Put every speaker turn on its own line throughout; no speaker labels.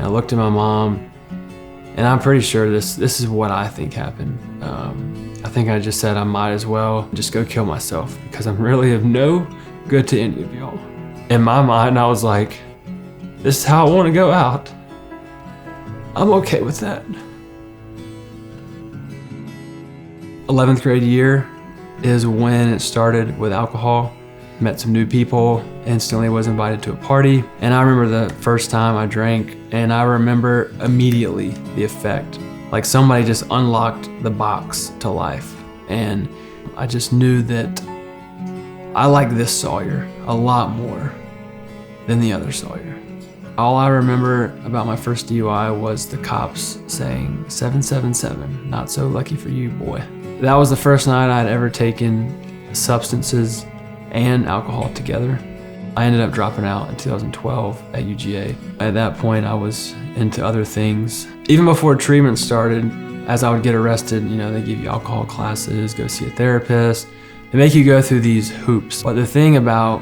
And I looked at my mom, and I'm pretty sure this is what I think happened. I think I just said I might as well just go kill myself because I'm really of no good to any of y'all. In my mind, I was like, this is how I want to go out. I'm okay with that. 11th grade year is when it started with alcohol. Met some new people, instantly was invited to a party. And I remember the first time I drank, and I remember immediately the effect. Like somebody just unlocked the box to life. And I just knew that I like this Sawyer a lot more than the other Sawyer. All I remember about my first DUI was the cops saying, 777, not so lucky for you, boy. That was the first night I'd ever taken substances and alcohol together. I ended up dropping out in 2012 at UGA. At that point, I was into other things. Even before treatment started, as I would get arrested, they give you alcohol classes, go see a therapist. They make you go through these hoops. But the thing about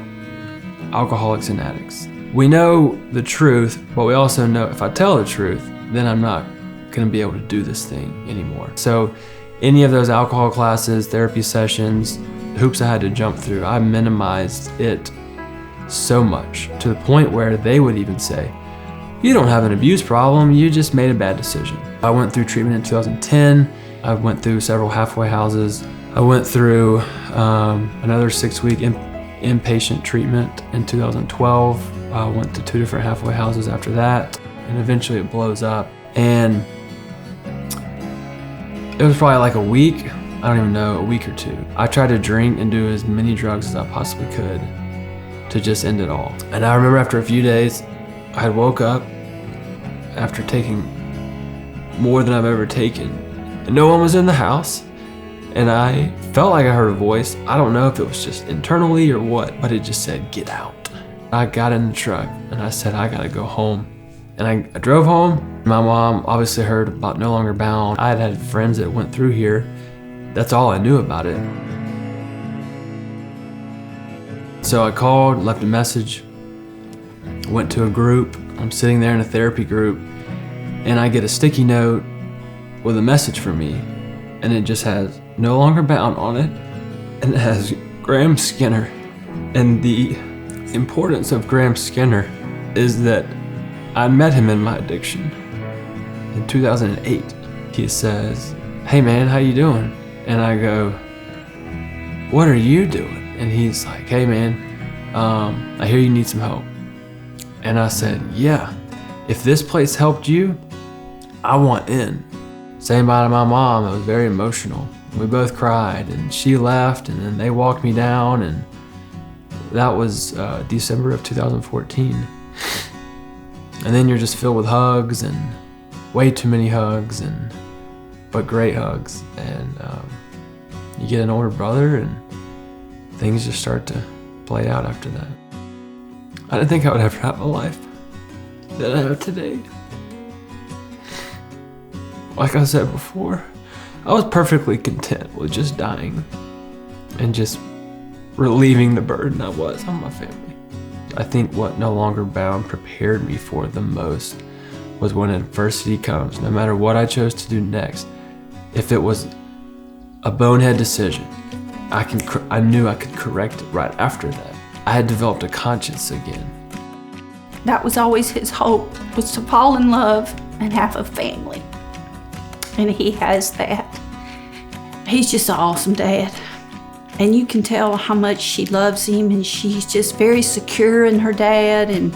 alcoholics and addicts, we know the truth, but we also know if I tell the truth, then I'm not gonna be able to do this thing anymore. So any of those alcohol classes, therapy sessions, hoops I had to jump through, I minimized it so much to the point where they would even say, you don't have an abuse problem, you just made a bad decision. I went through treatment in 2010. I went through several halfway houses. I went through another 6-week inpatient treatment in 2012. I went to 2 different halfway houses after that, and eventually it blows up. And it was probably like a week, I don't even know, a week or 2. I tried to drink and do as many drugs as I possibly could to just end it all. And I remember after a few days, I had woke up after taking more than I've ever taken. And no one was in the house. And I felt like I heard a voice. I don't know if it was just internally or what, but it just said, get out. I got in the truck and I said, I gotta go home. And I drove home. My mom obviously heard about No Longer Bound. I had friends that went through here. That's all I knew about it. So I called, left a message, went to a group. I'm sitting there in a therapy group, and I get a sticky note with a message for me, and it just has No Longer Bound on it, and it has Graham Skinner. And the importance of Graham Skinner is that I met him in my addiction in 2008. He says, hey man, how you doing? And I go, what are you doing? And he's like, hey man, I hear you need some help. And I said, yeah, if this place helped you, I want in. Saying bye to my mom, it was very emotional. We both cried, and she left, and then they walked me down, and that was December of 2014. And then you're just filled with hugs, and way too many hugs, but great hugs. And you get an older brother, and things just start to play out after that. I didn't think I would ever have a life that I have today. Like I said before, I was perfectly content with just dying and just relieving the burden I was on my family. I think what No Longer Bound prepared me for the most was when adversity comes, no matter what I chose to do next, if it was a bonehead decision, I knew I could correct it right after that. I had developed a conscience again.
That was always his hope, was to fall in love and have a family. And he has that. He's just an awesome dad. And you can tell how much she loves him, and she's just very secure in her dad, and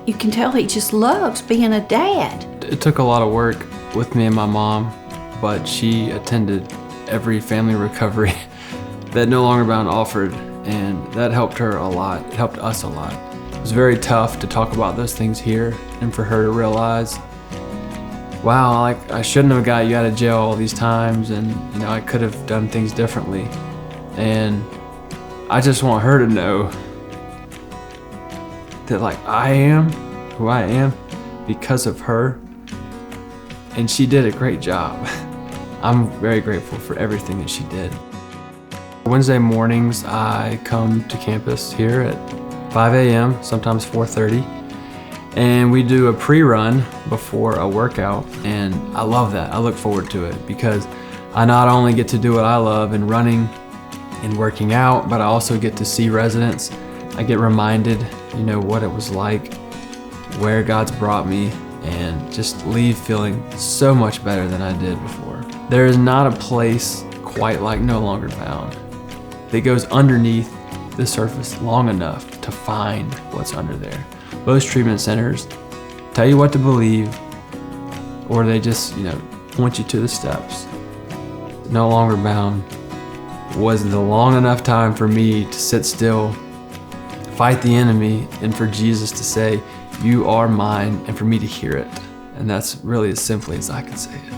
you can tell he just loves being a dad.
It took a lot of work with me and my mom, but she attended every family recovery that No Longer Bound offered, and that helped her a lot. It helped us a lot. It was very tough to talk about those things here, and for her to realize, wow, like I shouldn't have got you out of jail all these times, and I could have done things differently. And I just want her to know that like I am who I am because of her, and she did a great job. I'm very grateful for everything that she did. Wednesday mornings, I come to campus here at 5 a.m., sometimes 4:30, And we do a pre-run before a workout, and I love that. I look forward to it because I not only get to do what I love in running and working out, but I also get to see residents. I get reminded, what it was like, where God's brought me, and just leave feeling so much better than I did before. There is not a place quite like No Longer Bound that goes underneath the surface long enough to find what's under there. Most treatment centers tell you what to believe, or they just, point you to the steps. No Longer Bound was the long enough time for me to sit still, fight the enemy, and for Jesus to say, "You are mine," and for me to hear it. And that's really as simply as I can say it.